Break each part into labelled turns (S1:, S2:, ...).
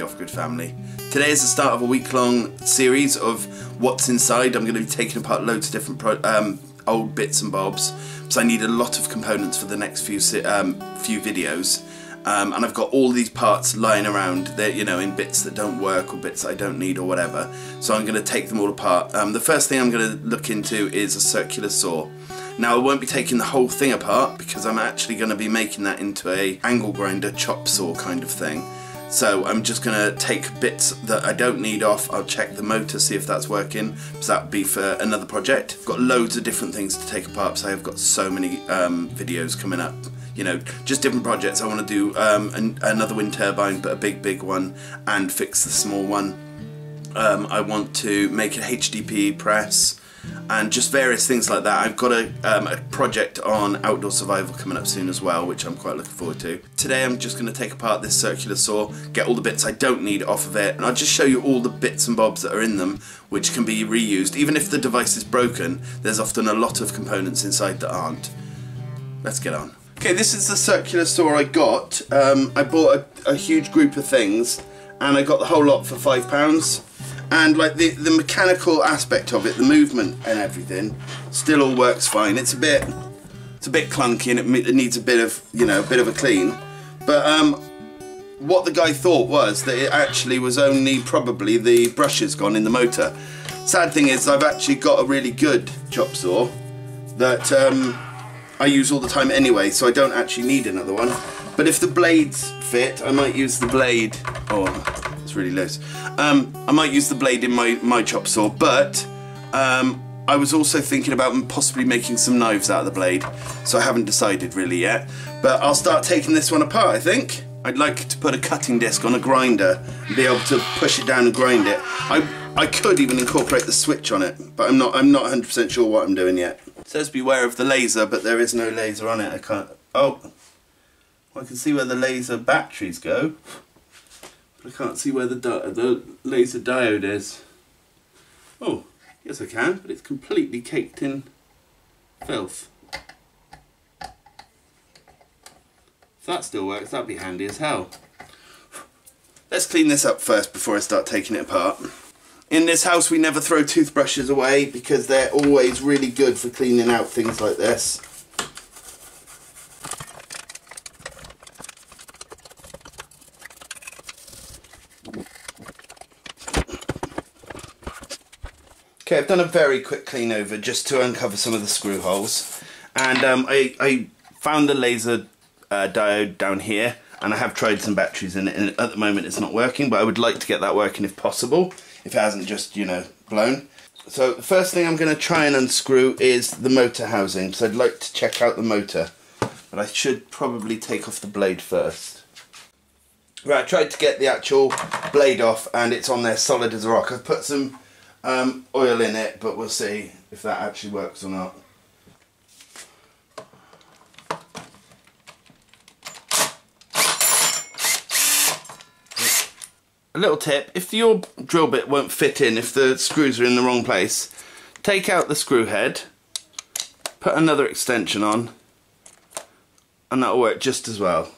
S1: the Off-Grid family. Today is the start of a week-long series of what's inside. I'm going to be taking apart loads of different old bits and bobs, because I need a lot of components for the next few videos. And I've got all these parts lying around there, you know, in bits that don't work or bits I don't need or whatever. So I'm going to take them all apart. The first thing I'm going to look into is a circular saw. Now I won't be taking the whole thing apart because I'm actually going to be making that into a angle grinder chop saw kind of thing. So I'm just going to take bits that I don't need off. I'll check the motor, see if that's working, because that would be for another project. I've got loads of different things to take apart, so I've got so many videos coming up. You know, just different projects. I want to do another wind turbine, but a big one, and fix the small one. I want to make an HDPE press, and just various things like that. I've got a project on outdoor survival coming up soon as well, which I'm quite looking forward to. Today I'm just going to take apart this circular saw, get all the bits I don't need off of it, and I'll just show you all the bits and bobs that are in them, which can be reused. Even if the device is broken, there's often a lot of components inside that aren't. Let's get on. Okay, this is the circular saw I got. I bought a huge group of things, and I got the whole lot for £5. And like the mechanical aspect of it, the movement and everything, still all works fine. It's a bit clunky, and it needs a bit of, you know, a bit of a clean. But what the guy thought was that it actually was only probably the brushes gone in the motor. Sad thing is, I've actually got a really good chop saw that I use all the time anyway, so I don't actually need another one. But if the blades fit, I might use the blade. Oh, it's really loose. I might use the blade in my chop saw, but I was also thinking about possibly making some knives out of the blade, so I haven't decided really yet. But I'll start taking this one apart, I think. I'd like to put a cutting disc on a grinder and be able to push it down and grind it. I could even incorporate the switch on it, but I'm not 100% sure what I'm doing yet. It says beware of the laser, but there is no laser on it. I can't. Oh, well, I can see where the laser batteries go, but I can't see where the laser diode is. Oh, yes I can, but it's completely caked in filth. If that still works, that'd be handy as hell. Let's clean this up first before I start taking it apart. In this house we never throw toothbrushes away because they're always really good for cleaning out things like this. Okay, I've done a very quick clean over just to uncover some of the screw holes, and I found the laser diode down here, and I have tried some batteries in it, and at the moment it's not working, but I would like to get that working if possible, if it hasn't just, you know, blown. So the first thing I'm going to try and unscrew is the motor housing, so I'd like to check out the motor, but I should probably take off the blade first. Right, I tried to get the actual blade off, and it's on there solid as a rock. I've put some oil in it, but we'll see if that actually works or not. A little tip, if your drill bit won't fit in, if the screws are in the wrong place, take out the screw head, put another extension on, and that'll work just as well.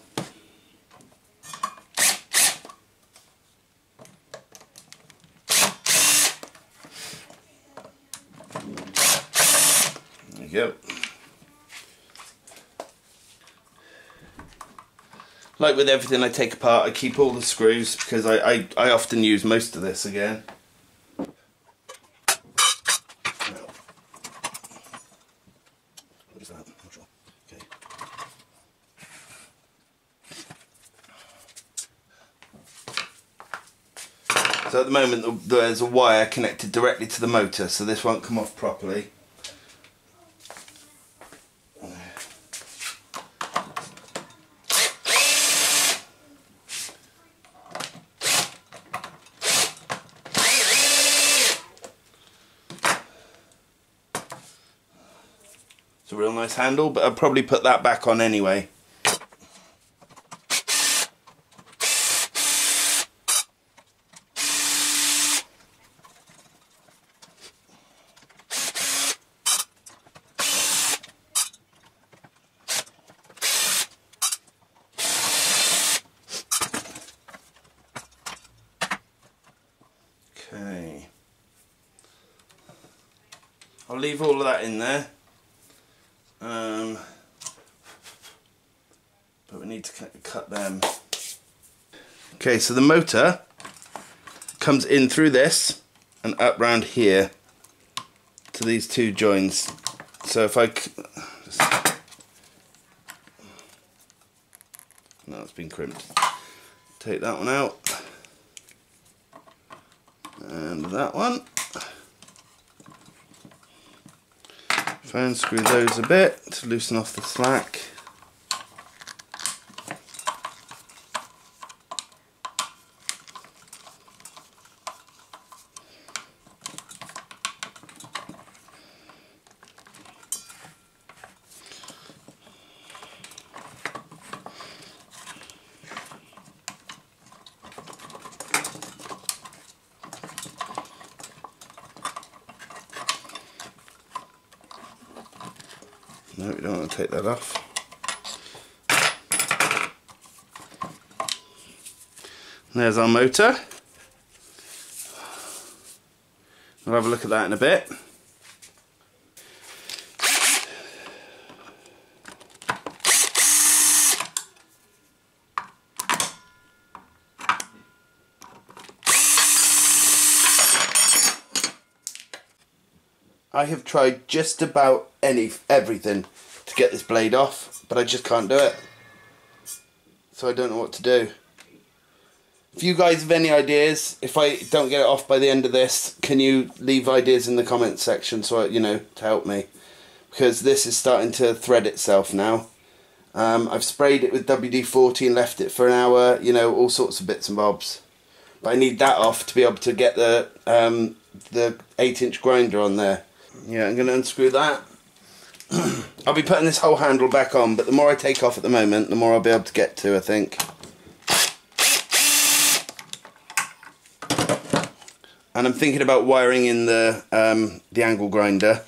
S1: There you go. Like with everything I take apart, I keep all the screws because I often use most of this again. What is that? Not sure. Okay. So at the moment there's a wire connected directly to the motor, so this won't come off properly. It's a real nice handle, but I'll probably put that back on anyway. I'll leave all of that in there. But we need to cut them. Okay, so the motor comes in through this and up round here to these two joins. So if I no, it's been crimped. Take that one out and that one. Try and screw those a bit to loosen off the slack. No, we don't want to take that off. And there's our motor. We'll have a look at that in a bit. I have tried just about everything to get this blade off, but I just can't do it. So I don't know what to do. If you guys have any ideas, if I don't get it off by the end of this, can you leave ideas in the comments section so you know, to help me? Because this is starting to thread itself now. I've sprayed it with WD-40 and left it for an hour, you know, all sorts of bits and bobs. But I need that off to be able to get the 8-inch grinder on there. Yeah, I'm going to unscrew that. I'll be putting this whole handle back on, but the more I take off at the moment, the more I'll be able to get to, I think. And I'm thinking about wiring in the angle grinder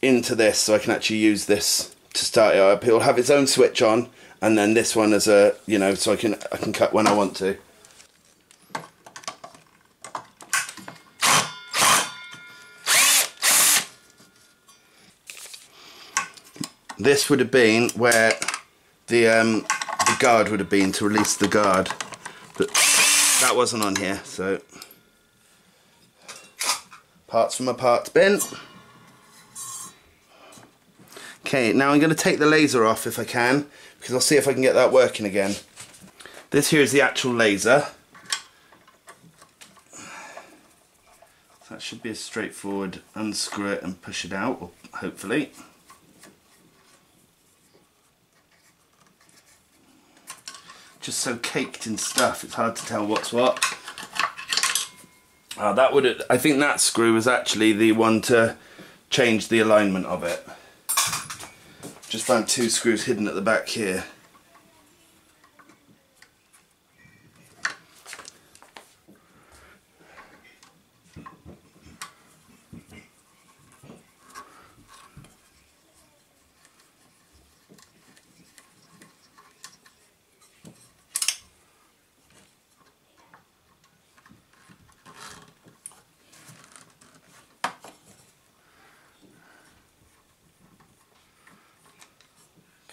S1: into this, so I can actually use this to start it up. It'll have its own switch on, and then this one as a, you know, so I can cut when I want to. This would have been where the guard would have been to release the guard, but that wasn't on here, so parts from a parts bin. Okay, now I'm going to take the laser off if I can, because I'll see if I can get that working again. This here is the actual laser. That should be a straightforward unscrew it and push it out, hopefully. Just so caked in stuff, it's hard to tell what's what. That would, I think that screw was actually the one to change the alignment of it. Just found two screws hidden at the back here.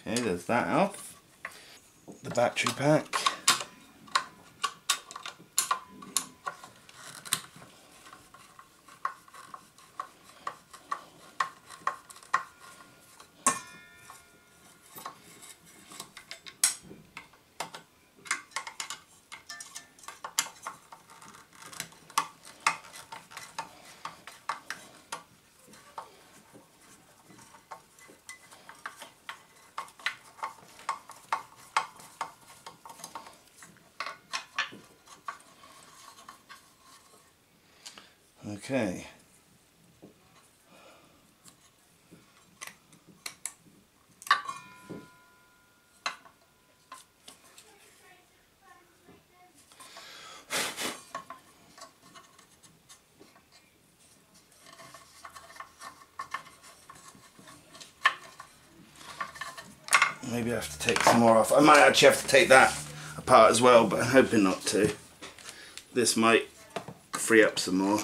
S1: Okay, there's that out. The battery pack. Okay. Maybe I have to take some more off. I might actually have to take that apart as well, but I'm hoping not to. This might free up some more.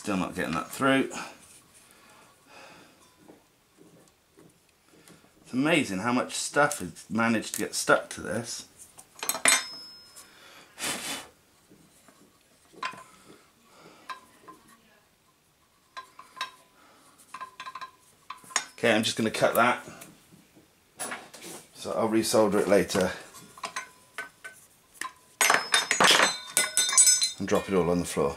S1: Still not getting that through. It's amazing how much stuff has managed to get stuck to this. Okay, I'm just going to cut that, so I'll resolder it later and drop it all on the floor.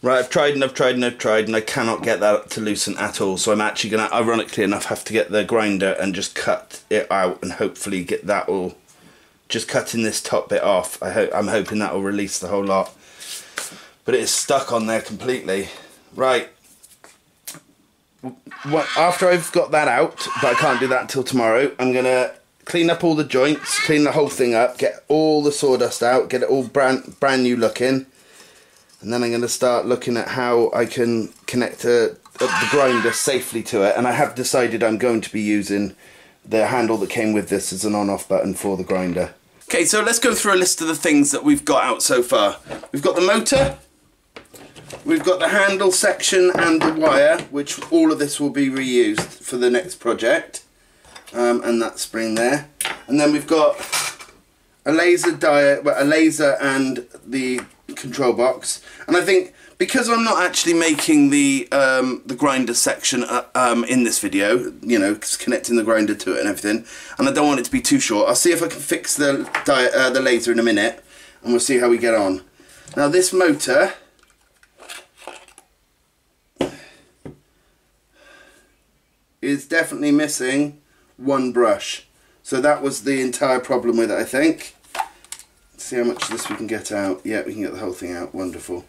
S1: Right, I've tried and I've tried and I've tried and I cannot get that to loosen at all, so I'm actually going to, ironically enough, have to get the grinder and just cut it out and hopefully get that all, just cutting this top bit off. I'm hoping that will release the whole lot, but it is stuck on there completely. Right. After I've got that out, but I can't do that until tomorrow, I'm going to clean up all the joints, clean the whole thing up, get all the sawdust out, get it all brand new looking, and then I'm going to start looking at how I can connect the grinder safely to it. And I have decided I'm going to be using the handle that came with this as an on-off button for the grinder. Okay, so let's go through a list of the things that we've got out so far. We've got the motor. We've got the handle section and the wire, which all of this will be reused for the next project, and that spring there. And then we've got a laser and the control box. And I think because I'm not actually making the grinder section in this video, you know, connecting the grinder to it and everything, and I don't want it to be too short, I'll see if I can fix the laser in a minute, and we'll see how we get on. Now this motor is definitely missing one brush, so that was the entire problem with it, I think. Let's see how much of this we can get out. Yeah, we can get the whole thing out. Wonderful.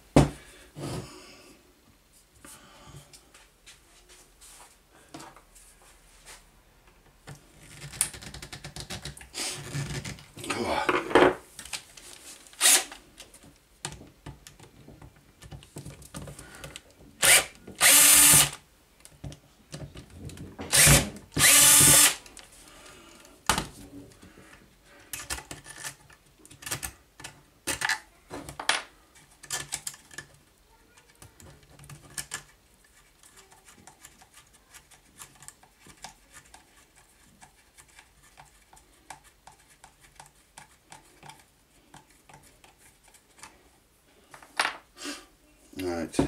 S1: Right.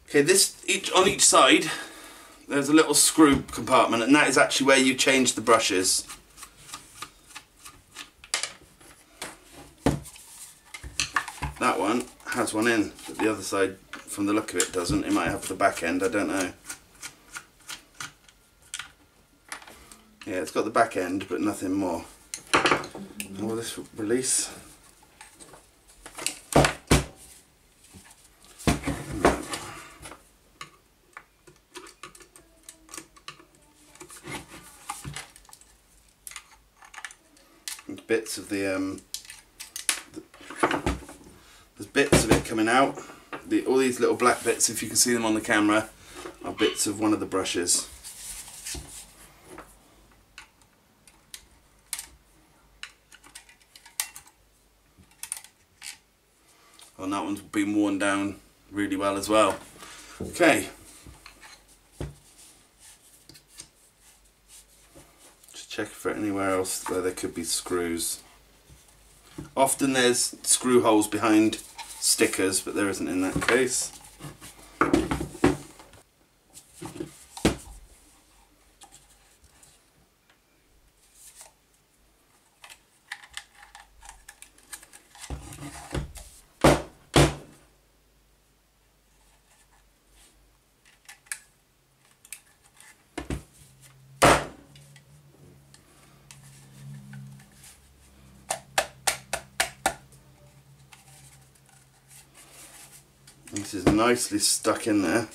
S1: Okay, on each side there's a little screw compartment, and that is actually where you change the brushes. That one has one in, but the other side, from the look of it, doesn't. It might have the back end, I don't know. Yeah, it's got the back end, but nothing more. And will this release? Bits of there's bits of it coming out. All these little black bits, if you can see them on the camera, are bits of one of the brushes. And that one's been worn down really well as well. Okay. Check for anywhere else where there could be screws. Often there's screw holes behind stickers, but there isn't in that case. This is nicely stuck in there.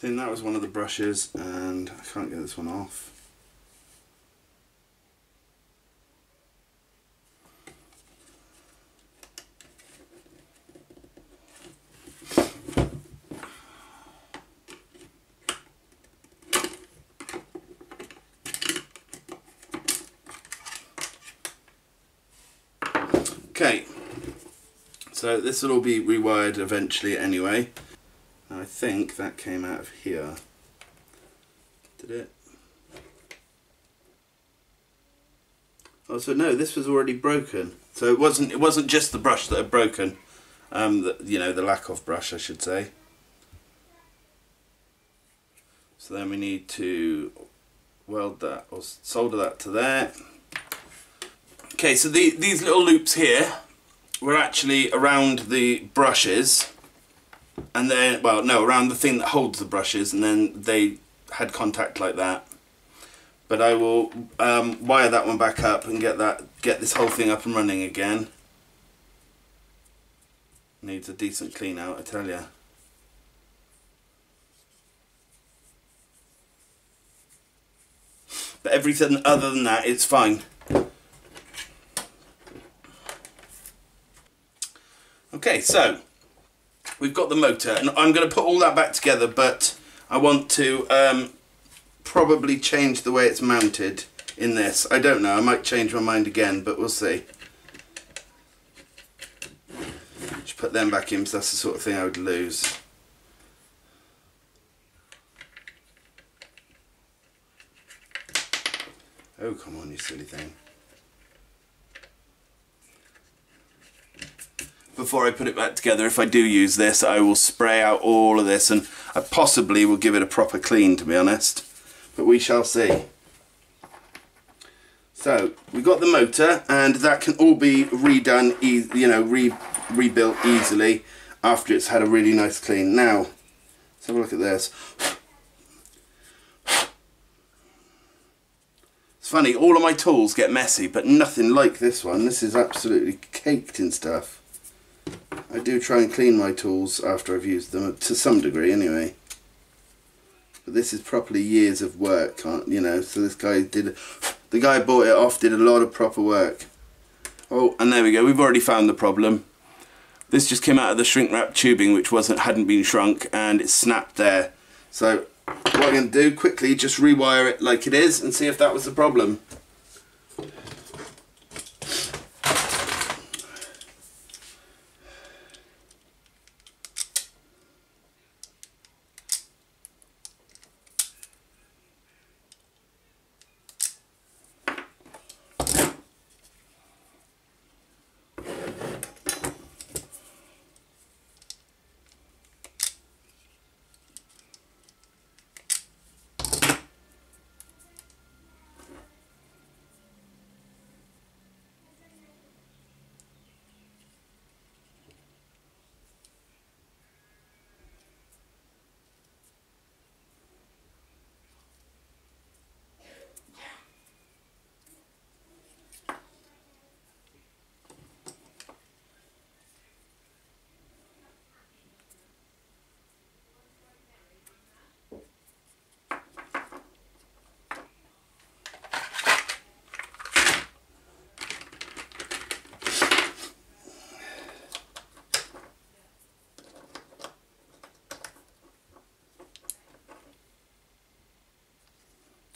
S1: think that was one of the brushes, and I can't get this one off. Okay, so this will all be rewired eventually anyway. I think that came out of here. Did it? Oh, so no, this was already broken. So it wasn't just the brush that had broken. You know, the lack of brush, I should say. So then we need to weld that or solder that to there. Okay, so these little loops here were actually around the brushes, and then, well, no, around the thing that holds the brushes, and then they had contact like that. But I will wire that one back up and get this whole thing up and running again. Needs a decent clean out, I tell you. But everything other than that, it's fine. Okay, so we've got the motor, and I'm going to put all that back together, but I want to probably change the way it's mounted in this. I don't know, I might change my mind again, but we'll see. Just put them back in, because that's the sort of thing I would lose. Oh, come on, you silly thing. Before I put it back together, if I do use this, I will spray out all of this, and I possibly will give it a proper clean, to be honest. But we shall see. So, we've got the motor, and that can all be redone, you know, rebuilt easily after it's had a really nice clean. Now, let's have a look at this. It's funny, all of my tools get messy, but nothing like this one. This is absolutely caked in stuff. I do try and clean my tools after I've used them, to some degree anyway. But this is properly years of work, you know, so this guy did, the guy who bought it off did a lot of proper work. Oh, and there we go, we've already found the problem. This just came out of the shrink wrap tubing, which hadn't been shrunk, and it snapped there. So what I'm going to do, quickly just rewire it like it is and see if that was the problem.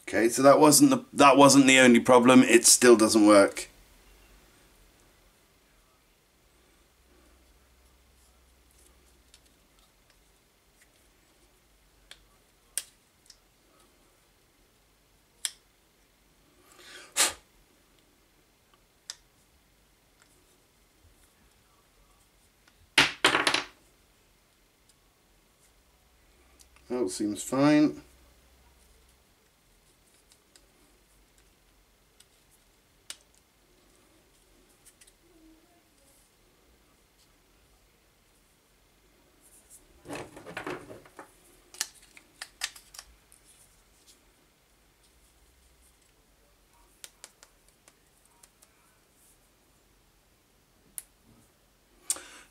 S1: Okay, so that wasn't the only problem. It still doesn't work. That seems fine.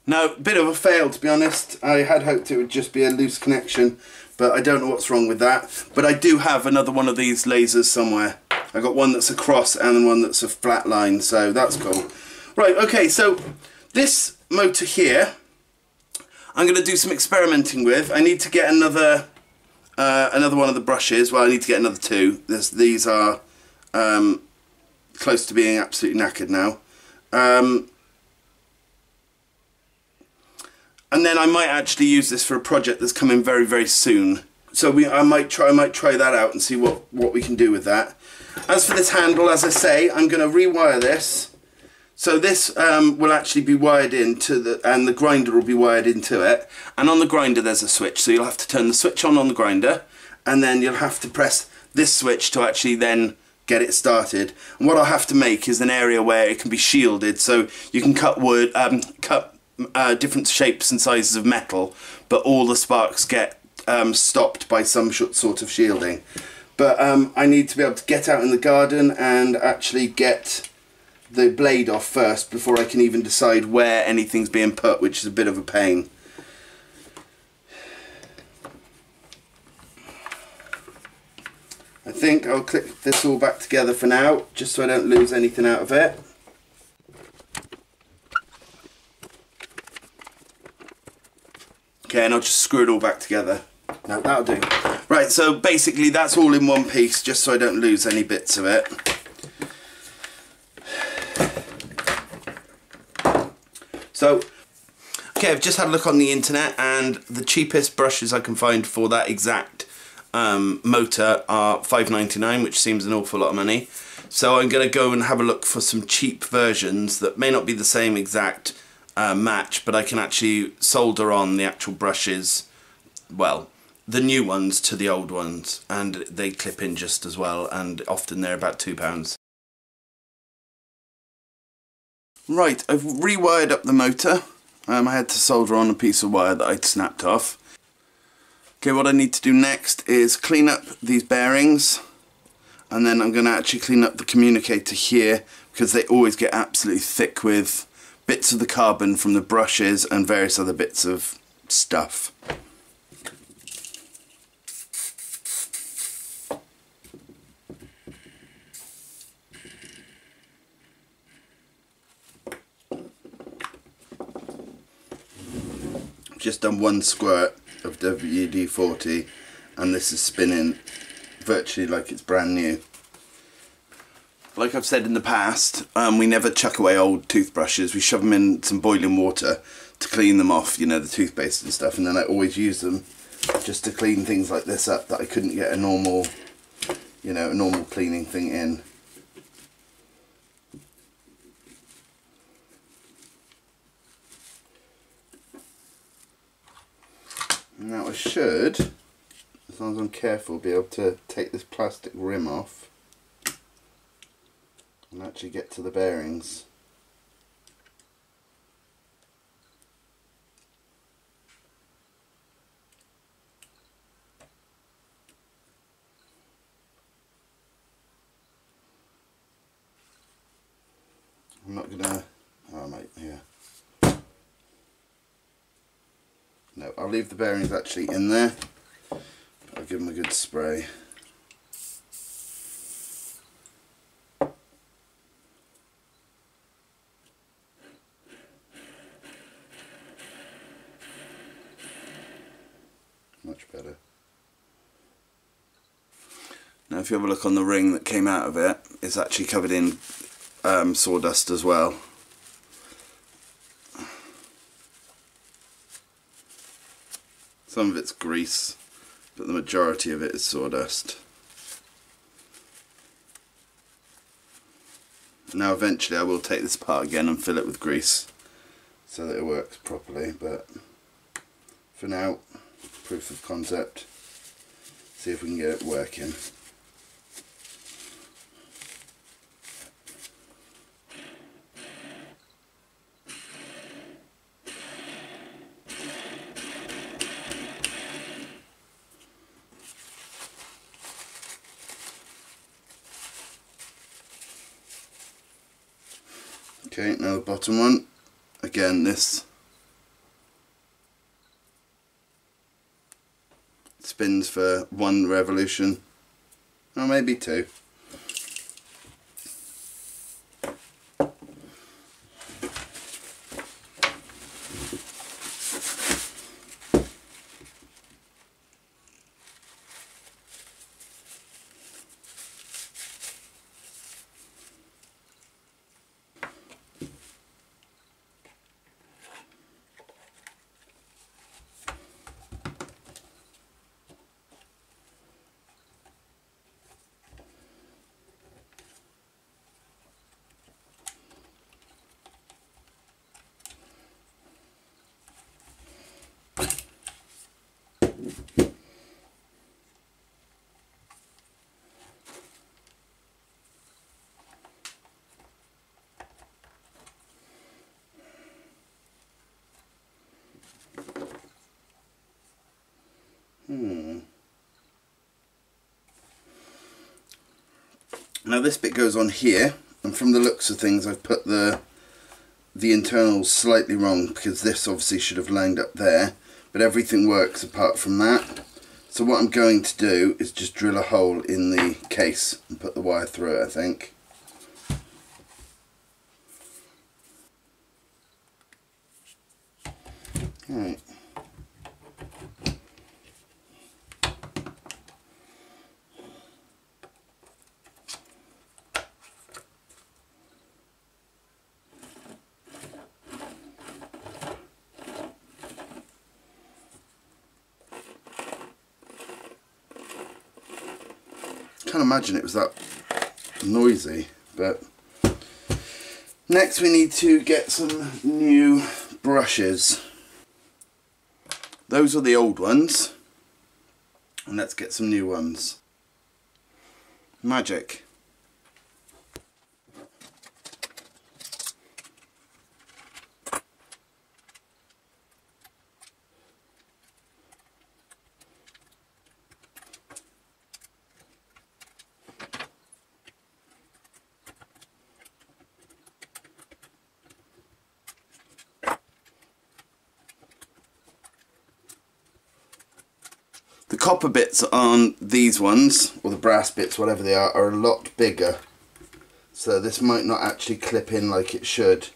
S1: Now, a bit of a fail, to be honest. I had hoped it would just be a loose connection, but I don't know what's wrong with that. But I do have another one of these lasers somewhere. I got one that's a cross and one that's a flat line, so that's cool. Right, okay, so this motor here, I'm going to do some experimenting with. I need to get another one of the brushes. Well, I need to get another two. These are close to being absolutely knackered now. And then I might actually use this for a project that's coming very, very soon. So I might try that out and see what we can do with that. As for this handle, as I say, I'm going to rewire this. So this will actually be wired into and the grinder will be wired into it. And on the grinder there's a switch, so you'll have to turn the switch on the grinder, and then you'll have to press this switch to actually then get it started. And what I'll have to make is an area where it can be shielded, so you can cut wood, different shapes and sizes of metal, but all the sparks get stopped by some sort of shielding. But I need to be able to get out in the garden and actually get the blade off first before I can even decide where anything's being put, which is a bit of a pain. I think I'll click this all back together for now, just so I don't lose anything out of it. Okay, and I'll just screw it all back together. No, that'll do. Right, so basically that's all in one piece, just so I don't lose any bits of it. So, okay, I've just had a look on the internet, and the cheapest brushes I can find for that exact motor are $5.99, which seems an awful lot of money. So I'm going to go and have a look for some cheap versions that may not be the same exact match, but I can actually solder on the actual brushes, well, the new ones to the old ones, and they clip in just as well, and often they're about £2. Right, I've rewired up the motor. I had to solder on a piece of wire that I'd snapped off. Okay, what I need to do next is clean up these bearings, and then I'm going to actually clean up the communicator here, because they always get absolutely thick with bits of the carbon from the brushes and various other bits of stuff. Just done one squirt of WD-40 and this is spinning virtually like it's brand new. Like I've said in the past, we never chuck away old toothbrushes. We shove them in some boiling water to clean them off, you know, the toothpaste and stuff, and then I always use them just to clean things like this up that I couldn't get a normal, you know, a normal cleaning thing in. Now I should, as long as I'm careful, be able to take this plastic rim off and actually get to the bearings. I'm not gonna, oh mate, yeah. No, I'll leave the bearings actually in there, but I'll give them a good spray. Much better. Now if you have a look on the ring that came out of it, it's actually covered in sawdust as well. Some of it's grease, but the majority of it is sawdust. Now eventually I will take this apart again and fill it with grease so that it works properly, but for now, proof of concept, see if we can get it working. Okay, now the bottom one. Again, this spins for 1 revolution, or maybe 2. Now this bit goes on here, and from the looks of things I've put the internals slightly wrong, because this obviously should have lined up there, but everything works apart from that. So what I'm going to do is just drill a hole in the case and put the wire through it, I think. Right. I can't imagine it was that noisy, but next we need to get some new brushes. Those are the old ones, and let's get some new ones. Magic. The copper bits on these ones, or the brass bits, whatever they are a lot bigger. So this might not actually clip in like it should.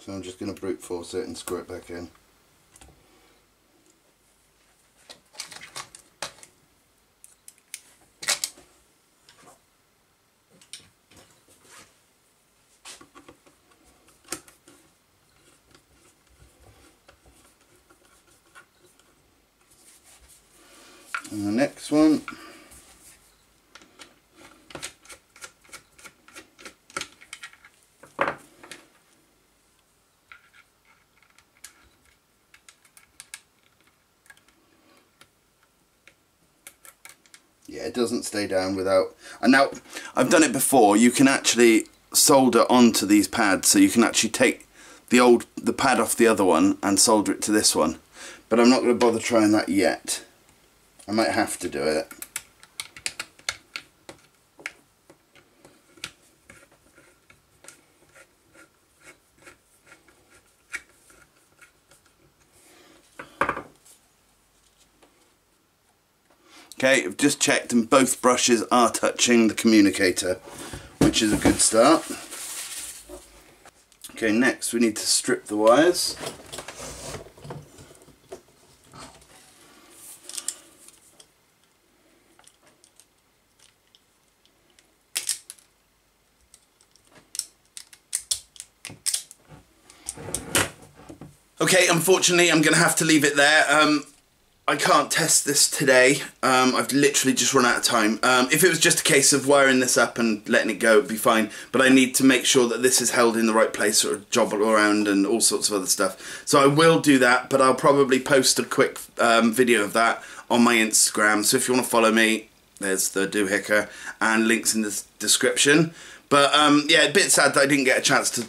S1: So I'm just going to brute force it and screw it back in. And the next one. Yeah, it doesn't stay down without... And now, I've done it before, you can actually solder onto these pads, so you can actually take the pad off the other one and solder it to this one. But I'm not going to bother trying that yet. I might have to do it. Okay, I've just checked and both brushes are touching the communicator, which is a good start. Okay, next we need to strip the wires. Okay, unfortunately I'm going to have to leave it there. I can't test this today. I've literally just run out of time. If it was just a case of wiring this up and letting it go, it'd be fine. But I need to make sure that this is held in the right place, or jobble around and all sorts of other stuff. So I will do that, but I'll probably post a quick video of that on my Instagram. So if you want to follow me, there's the doohickey, and links in the description. But yeah, a bit sad that I didn't get a chance to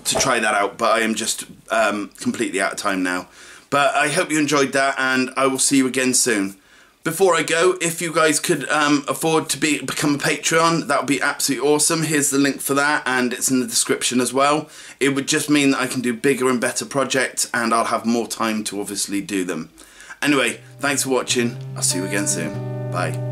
S1: try that out, but I am just completely out of time now. But I hope you enjoyed that, and I will see you again soon. Before I go, if you guys could afford to become a Patreon, that would be absolutely awesome. Here's the link for that, and it's in the description as well. It would just mean that I can do bigger and better projects, and I'll have more time to obviously do them. Anyway, thanks for watching. I'll see you again soon. Bye.